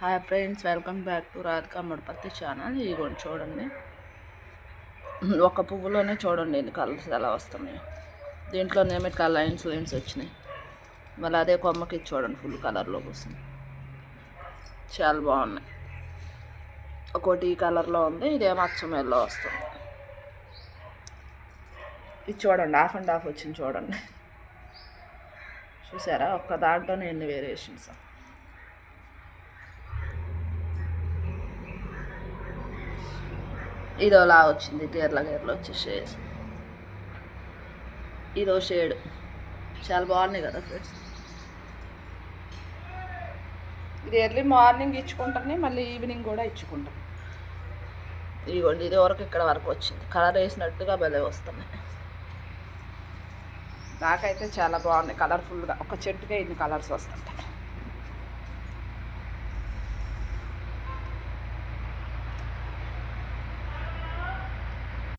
Hi friends, welcome back to Radhika Mudaparthi channel. ఇదిగోండి చూడండి, ఒక పువ్వులోనే చూడండి ఎన్ని కలర్స్ ఎలా వస్తున్నాయి. దీంట్లోనేమో ఇట్లా లైన్స్ వచ్చినాయి. మళ్ళీ అదే కొమ్మకి చూడండి ఫుల్ కలర్లో వస్తుంది. చాలా బాగున్నాయి. ఒకటి ఈ కలర్లో ఉంది, ఇదేమో అచ్చం ఎల్లో వస్తుంది. ఇది చూడండి, హాఫ్ అండ్ హాఫ్ వచ్చింది చూడండి. చూసారా, ఒక్క దాంట్లోనే ఎన్ని వేరియేషన్స్. ఇదోలా వచ్చింది, గేర్ల వచ్చి షేడ్. ఇదో షేడ్. చాలా బాగున్నాయి కదా ఫ్రెండ్స్. ఇది ఎర్లీ మార్నింగ్ ఇచ్చుకుంటాను, మళ్ళీ ఈవినింగ్ కూడా ఇచ్చుకుంటాను. ఇదిగోండి, ఇది వరకు ఇక్కడ వరకు వచ్చింది. కలర్ వేసినట్టుగా భలే వస్తున్నాయి. నాకైతే చాలా బాగున్నాయి కలర్ఫుల్గా. ఒక చెట్టుకే ఇన్ని కలర్స్ వస్తుంటాయి.